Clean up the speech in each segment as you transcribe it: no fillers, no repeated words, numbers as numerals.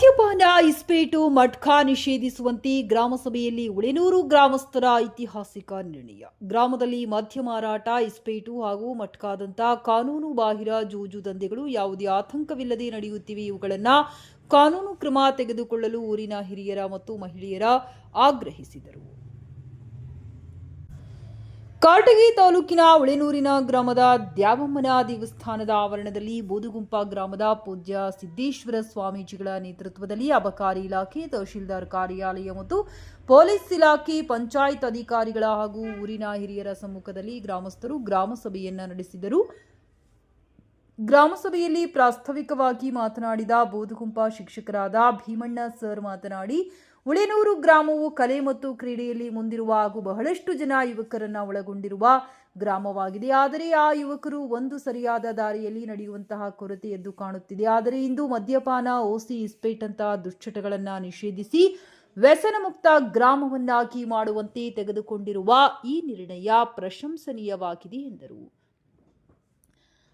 ಮದ್ಯಪಾನ, ಇಸ್ಪೇಟು, ಮಟ್ಕಾ ನಿಷೇಧಿಸುವಂತೆ ಗ್ರಾಮಸಭೆಯಲ್ಲಿ ಉಳೆನೂರು ಗ್ರಾಮಸ್ಥರ ಐತಿಹಾಸಿಕ ನಿರ್ಣಯ. ಗ್ರಾಮದಲ್ಲಿ ಮದ್ಯ ಮಾರಾಟ, ಇಸ್ಪೇಟು ಹಾಗೂ ಮಟ್ಕಾದಂಥ ಕಾನೂನು ಬಾಹಿರ ಜೂಜು ದಂಧೆಗಳು ಯಾವುದೇ ಆತಂಕವಿಲ್ಲದೆ ನಡೆಯುತ್ತಿವೆ. ಇವುಗಳನ್ನು ಕಾನೂನು ಕ್ರಮ ತೆಗೆದುಕೊಳ್ಳಲು ಊರಿನ ಹಿರಿಯರ ಮತ್ತು ಮಹಿಳೆಯರ ಆಗ್ರಹಿಸಿದರು. ಕಾಟಗಿ ತಾಲೂಕಿನ ಉಳೆನೂರಿನ ಗ್ರಾಮದ ದ್ಯಾವಮ್ಮನ ದೇವಸ್ಥಾನದ ಆವರಣದಲ್ಲಿ ಬೂದುಗುಂಪ ಗ್ರಾಮದ ಪೂಜ್ಯ ಸಿದ್ದೇಶ್ವರ ಸ್ವಾಮೀಜಿಗಳ ನೇತೃತ್ವದಲ್ಲಿ ಅಬಕಾರಿ ಇಲಾಖೆ, ತಹಶೀಲ್ದಾರ್ ಕಾರ್ಯಾಲಯ ಮತ್ತು ಪೊಲೀಸ್ ಇಲಾಖೆ, ಪಂಚಾಯತ್ ಅಧಿಕಾರಿಗಳ ಹಾಗೂ ಊರಿನ ಹಿರಿಯರ ಸಮ್ಮುಖದಲ್ಲಿ ಗ್ರಾಮಸ್ಥರು ಗ್ರಾಮಸಭೆಯನ್ನ ನಡೆಸಿದರು. ಗ್ರಾಮಸಭೆಯಲ್ಲಿ ಪ್ರಾಸ್ತಾವಿಕವಾಗಿ ಮಾತನಾಡಿದ ಬೂದುಗುಂಪ ಶಿಕ್ಷಕರಾದ ಭೀಮಣ್ಣ ಸರ್ ಮಾತನಾಡಿ, ಉಳೆನೂರು ಗ್ರಾಮವು ಕಲೆ ಮತ್ತು ಕ್ರೀಡೆಯಲ್ಲಿ ಮುಂದಿರುವ ಹಾಗೂ ಬಹಳಷ್ಟು ಜನ ಯುವಕರನ್ನ ಒಳಗೊಂಡಿರುವ ಗ್ರಾಮವಾಗಿದೆ. ಆದರೆ ಆ ಯುವಕರು ಒಂದು ಸರಿಯಾದ ದಾರಿಯಲ್ಲಿ ನಡೆಯುವಂತಹ ಕೊರತೆ ಎದ್ದು ಕಾಣುತ್ತಿದೆ. ಆದರೆ ಇಂದು ಮದ್ಯಪಾನ, ಓಸಿ, ಇಸ್ಪೇಟಂತಹ ದುಶ್ಚಟಗಳನ್ನು ನಿಷೇಧಿಸಿ ವ್ಯಸನ ಮುಕ್ತ ಗ್ರಾಮವನ್ನಾಗಿ ಮಾಡುವಂತೆ ತೆಗೆದುಕೊಂಡಿರುವ ಈ ನಿರ್ಣಯ ಪ್ರಶಂಸನೀಯವಾಗಿದೆ ಎಂದರು.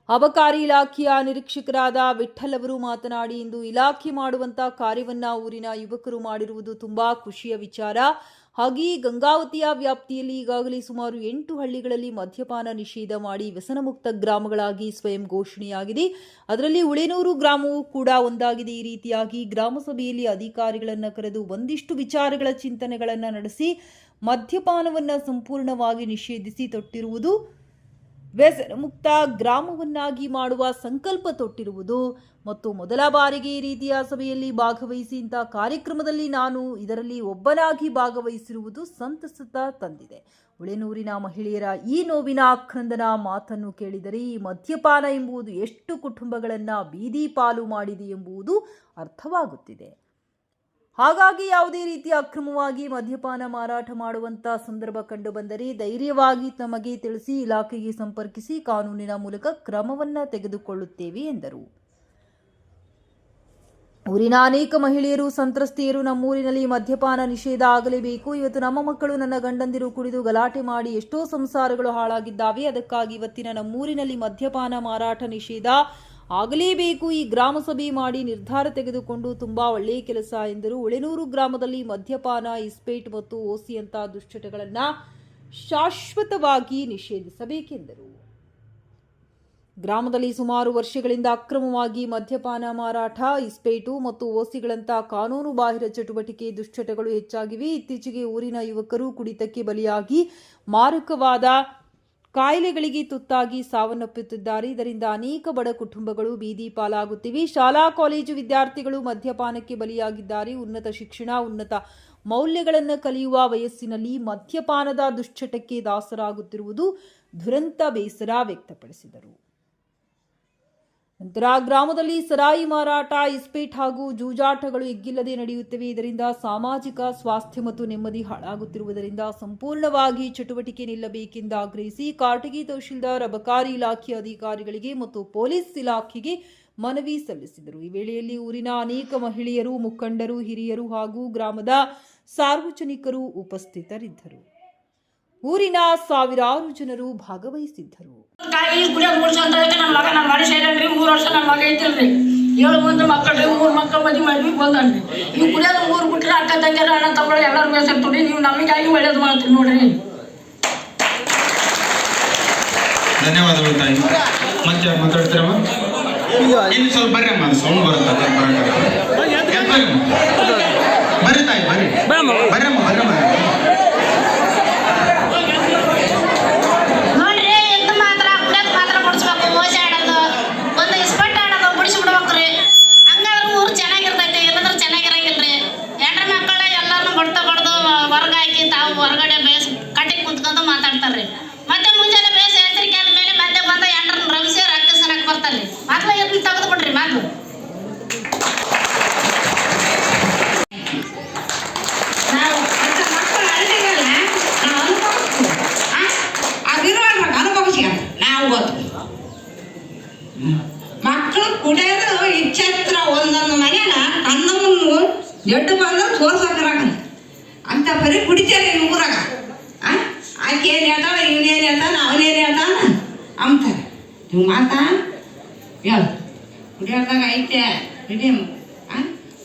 ಅಬಕಾರಿ ಇಲಾಖೆಯ ನಿರೀಕ್ಷಕರಾದ ವಿಠ್ಠಲ್ ಅವರು ಮಾತನಾಡಿ, ಇಂದು ಇಲಾಖೆ ಮಾಡುವಂತಹ ಕಾರ್ಯವನ್ನ ಊರಿನ ಯುವಕರು ಮಾಡಿರುವುದು ತುಂಬಾ ಖುಷಿಯ ವಿಚಾರ. ಹಾಗೆಯೇ ಗಂಗಾವತಿಯ ವ್ಯಾಪ್ತಿಯಲ್ಲಿ ಈಗಾಗಲೇ ಸುಮಾರು 8 ಹಳ್ಳಿಗಳಲ್ಲಿ ಮದ್ಯಪಾನ ನಿಷೇಧ ಮಾಡಿ ವ್ಯಸನಮುಕ್ತ ಗ್ರಾಮಗಳಾಗಿ ಸ್ವಯಂ ಘೋಷಣೆಯಾಗಿದೆ. ಅದರಲ್ಲಿ ಉಳೆನೂರು ಗ್ರಾಮವೂ ಕೂಡ ಒಂದಾಗಿದೆ. ಈ ರೀತಿಯಾಗಿ ಗ್ರಾಮಸಭೆಯಲ್ಲಿ ಅಧಿಕಾರಿಗಳನ್ನು ಕರೆದು ಒಂದಿಷ್ಟು ವಿಚಾರಗಳ ಚಿಂತನೆಗಳನ್ನು ನಡೆಸಿ ಮದ್ಯಪಾನವನ್ನು ಸಂಪೂರ್ಣವಾಗಿ ನಿಷೇಧಿಸಿ ತೊಟ್ಟಿರುವುದು, ವ್ಯಸನ ಮುಕ್ತ ಗ್ರಾಮವನ್ನಾಗಿ ಮಾಡುವ ಸಂಕಲ್ಪ ತೊಟ್ಟಿರುವುದು ಮತ್ತು ಮೊದಲ ಬಾರಿಗೆ ಈ ರೀತಿಯ ಸಭೆಯಲ್ಲಿ ಭಾಗವಹಿಸಿ ಇಂತಹ ಕಾರ್ಯಕ್ರಮದಲ್ಲಿ ನಾನು ಇದರಲ್ಲಿ ಒಬ್ಬನಾಗಿ ಭಾಗವಹಿಸಿರುವುದು ಸಂತಸ ತಂದಿದೆ. ಉಳೆನೂರಿನ ಮಹಿಳೆಯರ ಈ ನೋವಿನ ಆಕ್ರಂದನ ಮಾತನ್ನು ಕೇಳಿದರೆ ಈ ಮದ್ಯಪಾನ ಎಂಬುದು ಎಷ್ಟು ಕುಟುಂಬಗಳನ್ನು ಬೀದಿ ಪಾಲು ಮಾಡಿದೆ ಎಂಬುದು ಅರ್ಥವಾಗುತ್ತಿದೆ. ಹಾಗಾಗಿ ಯಾವುದೇ ರೀತಿಯ ಅಕ್ರಮವಾಗಿ ಮದ್ಯಪಾನ ಮಾರಾಟ ಮಾಡುವಂತ ಸಂದರ್ಭ ಕಂಡು ಬಂದರೆ ಧೈರ್ಯವಾಗಿ ತಮಗೆ ತಿಳಿಸಿ ಇಲಾಖೆಗೆ ಸಂಪರ್ಕಿಸಿ ಕಾನೂನಿನ ಮೂಲಕ ಕ್ರಮವನ್ನು ತೆಗೆದುಕೊಳ್ಳುತ್ತೇವೆ ಎಂದರು. ಊರಿನ ಅನೇಕ ಮಹಿಳೆಯರು, ಸಂತ್ರಸ್ತೆಯರು ನಮ್ಮೂರಿನಲ್ಲಿ ಮದ್ಯಪಾನ ನಿಷೇಧ ಆಗಲೇಬೇಕು, ಇವತ್ತು ನಮ್ಮ ಮಕ್ಕಳು, ನನ್ನ ಗಂಡಂದಿರು ಕುಡಿದು ಗಲಾಟೆ ಮಾಡಿ ಎಷ್ಟೋ ಸಂಸಾರಗಳು ಹಾಳಾಗಿದ್ದಾವೆ, ಅದಕ್ಕಾಗಿ ಇವತ್ತಿನ ನಮ್ಮೂರಿನಲ್ಲಿ ಮದ್ಯಪಾನ ಮಾರಾಟ ನಿಷೇಧ ಆಗಲೇಬೇಕು, ಈ ಗ್ರಾಮಸಭೆ ಮಾಡಿ ನಿರ್ಧಾರ ತೆಗೆದುಕೊಂಡು ತುಂಬಾ ಒಳ್ಳೆಯ ಕೆಲಸ ಎಂದರು. ಉಳೆನೂರು ಗ್ರಾಮದಲ್ಲಿ ಮದ್ಯಪಾನ, ಇಸ್ಪೇಟ್ ಮತ್ತು ಓಸಿ ಅಂತ ದುಶ್ಚಟಗಳನ್ನು ಶಾಶ್ವತವಾಗಿ ನಿಷೇಧಿಸಬೇಕೆಂದರು. ಗ್ರಾಮದಲ್ಲಿ ಸುಮಾರು ವರ್ಷಗಳಿಂದ ಅಕ್ರಮವಾಗಿ ಮದ್ಯಪಾನ ಮಾರಾಟ, ಇಸ್ಪೇಟು ಮತ್ತು ಓಸಿಗಳಂತ ಕಾನೂನು ಬಾಹಿರ ಚಟುವಟಿಕೆ, ದುಶ್ಚಟಗಳು ಹೆಚ್ಚಾಗಿವೆ. ಇತ್ತೀಚೆಗೆ ಊರಿನ ಯುವಕರು ಕುಡಿತಕ್ಕೆ ಬಲಿಯಾಗಿ ಮಾರಕವಾದ ಕಾಯಿಲೆಗಳಿಗೆ ತುತ್ತಾಗಿ ಸಾವನ್ನಪ್ಪುತ್ತಿದ್ದಾರೆ. ಇದರಿಂದ ಅನೇಕ ಬಡ ಕುಟುಂಬಗಳು ಬೀದಿ ಪಾಲಾಗುತ್ತಿವೆ. ಶಾಲಾ ಕಾಲೇಜು ವಿದ್ಯಾರ್ಥಿಗಳು ಮದ್ಯಪಾನಕ್ಕೆ ಬಲಿಯಾಗಿದ್ದಾರೆ. ಉನ್ನತ ಶಿಕ್ಷಣ, ಉನ್ನತ ಮೌಲ್ಯಗಳನ್ನು ಕಲಿಯುವ ವಯಸ್ಸಿನಲ್ಲಿ ಮದ್ಯಪಾನದ ದುಶ್ಚಟಕ್ಕೆ ದಾಸರಾಗುತ್ತಿರುವುದು ದುರಂತ ಬೇಸರ ವ್ಯಕ್ತಪಡಿಸಿದರು. ನಂತರ ಗ್ರಾಮದಲ್ಲಿ ಸರಾಯಿ ಮಾರಾಟ, ಇಸ್ಪೇಟ್ ಹಾಗೂ ಜೂಜಾಟಗಳು ಎಗ್ಗಿಲ್ಲದೆ ನಡೆಯುತ್ತಿವೆ. ಇದರಿಂದ ಸಾಮಾಜಿಕ ಸ್ವಾಸ್ಥ್ಯ ಮತ್ತು ನೆಮ್ಮದಿ ಹಾಳಾಗುತ್ತಿರುವುದರಿಂದ ಸಂಪೂರ್ಣವಾಗಿ ಚಟುವಟಿಕೆ ನಿಲ್ಲಬೇಕೆಂದು ಆಗ್ರಹಿಸಿ ಕಾಟಗಿ ತಹಶೀಲ್ದಾರ್, ಅಬಕಾರಿ ಇಲಾಖೆ ಅಧಿಕಾರಿಗಳಿಗೆ ಮತ್ತು ಪೊಲೀಸ್ ಇಲಾಖೆಗೆ ಮನವಿ ಸಲ್ಲಿಸಿದರು. ಈ ವೇಳೆಯಲ್ಲಿ ಊರಿನ ಅನೇಕ ಮಹಿಳೆಯರು, ಮುಖಂಡರು, ಹಿರಿಯರು ಹಾಗೂ ಗ್ರಾಮದ ಸಾರ್ವಜನಿಕರು ಉಪಸ್ಥಿತರಿದ್ದರು. ಊರಿನ ಸಾವಿರಾರು ಜನರು ಭಾಗವಹಿಸಿದ್ದರು. 3 ವರ್ಷ ನನ್ನ ಮಗ ಐತಿಲ್ರಿ, 7 ಮಂದಿ ಮಕ್ಕಳ್ರಿ, 3 ಮಕ್ಕಳು ಮದುವೆ ಮಾಡಿ ಬಂದನ್ರಿ. ನೀವು ಕುಡಿಯೋದು 3 ಬಿಟ್ರೆ ಅಕ್ಕ ತಂಗಿಯರು, ಅಣ್ಣ ತಗೊಳ್ಳಿ ಎಲ್ಲರೂ ಬೇಸಿರ್ತೀವಿ. ನೀವು ನಮಗಾಗಿ ಒಳ್ಳೇದು ಮಾಡ್ತೀರಿ ನೋಡ್ರಿ. ಧನ್ಯವಾದಗಳು ತಾಯಿ. ಮತ್ತೆ ಮಾತಾಡ್ತೀರಮ್ಮ, ಇಲ್ಲಿ ಸ್ವಲ್ಪ ಬರ್ರಿ ಅಮ್ಮ, ಸೌಂಡ್ ಬರುತ್ತೆ. ಬರ್ರಿ ತಾಯಿ, ಬರ್ರಿ ಬರ್ರಮ್ಮ, ಬರ್ರಮ್ಮ. ಹೊರಗಡೆ ಬೇಸ್ ಕಟ್ಟಿಗೆ ಕುಂತ್ಕೊಂಡು ಮಾತಾಡ್ತಾರ್ರಿ. ಮತ್ತೆ ಮುಂಜಾನೆ ಬೇಸ್ ಎಚ್ಚರಿಕೆ ಆದ್ಮೇಲೆ ಮತ್ತೆ ಬಂದ ಎಂಟ್ರನ್ನ ರವಿಸಿ ರಕ್ತ ಸನಕ್ ಬರ್ತಾರ್ರಿ. ಮೊದ್ಲು ಎದ್ದು ತೆಗೆದು ಬಿಡ್ರಿ. ಮೊದ್ಲು ನಾವು ಮಕ್ಕಳು ಅಲ್ಲಿಗೆಲ್ಲ ಅದಿರುವಾಗ ಅನುಭವಿಸಿ ನಾವು ಗೊತ್ತು. ಮಕ್ಕಳು ಕುಡಿಯೋದು ಇಚ್ಛತ್ರ ಒಂದೊಂದು ಮನೆಯ ಕಣ್ಣು ಮುಂದೆ ಎಡ್ಡು ಬಂದು ತೋರ್ಸಕ್ರಾಗ ಅಂತ ಬರೀ ಕುಡಿತಾರೆ ಈ ಊರಾಗ. ಆಕೆ ಏನು ಹೇಳ್ತಾಳೆ, ಇವನೇನು ಹೇಳ್ತಾನ, ಅವನೇನು ಹೇಳ್ತಾನ ಅಂತಾರೆ. ನೀವು ಮಾತಾ ಹೇಳು, ಕುಡಿಯೋದಾಗ ಐತೆ ಬಿಡಿ.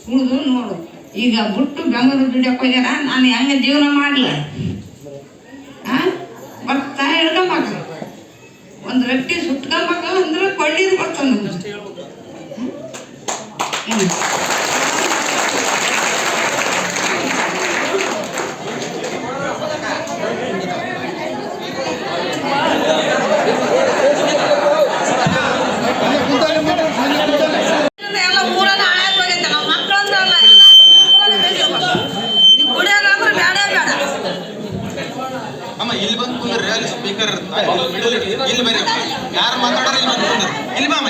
ಕುಡ್ದು ನೋಡು ಈಗ ಬಿಟ್ಟು ಬೆಂಗಳೂರು ದುಡಿಯಕ್ಕೆ ಹೋಗ್ಯಾರ ನಾನು ಹೆಂಗೆ ಜೀವನ ಮಾಡಲ ಬರ್ತಾ ಹಿಡ್ಕೊಂಬಾಕ ಒಂದು ರೊಟ್ಟಿ ಸುಟ್ಕೊಂಬಾಕ ಅಂದ್ರೆ ಕೊಳ್ಳಿದು ಬರ್ತಾನೆ ಎಲ್ಲ ಊರನ್ನ ಹಾಳಾಗಿ ಹೋಗೈತೆ ನಮ್ಮ ಮಕ್ಕಳಂದ್ರಲ್ಲ ಈ ಕುಡಿಯೋದಂದ್ರೆ ಬೇಡ ಬೇಡ ಅಮ್ಮ ಇಲ್ಲಿ ಬಂದು ಕುಂದ್ರಿ ಅಲ್ಲಿ ಸ್ಪೀಕರ್ ಇಲ್ಲಿ ಬರ್ರಿ ಯಾರು ಮಾತಾಡೋರು ಇಲ್ಲಿ ಬಂದು ಕುಂದ್ರಿ ಇಲ್ಲಿ ಬಾಮ್ಮ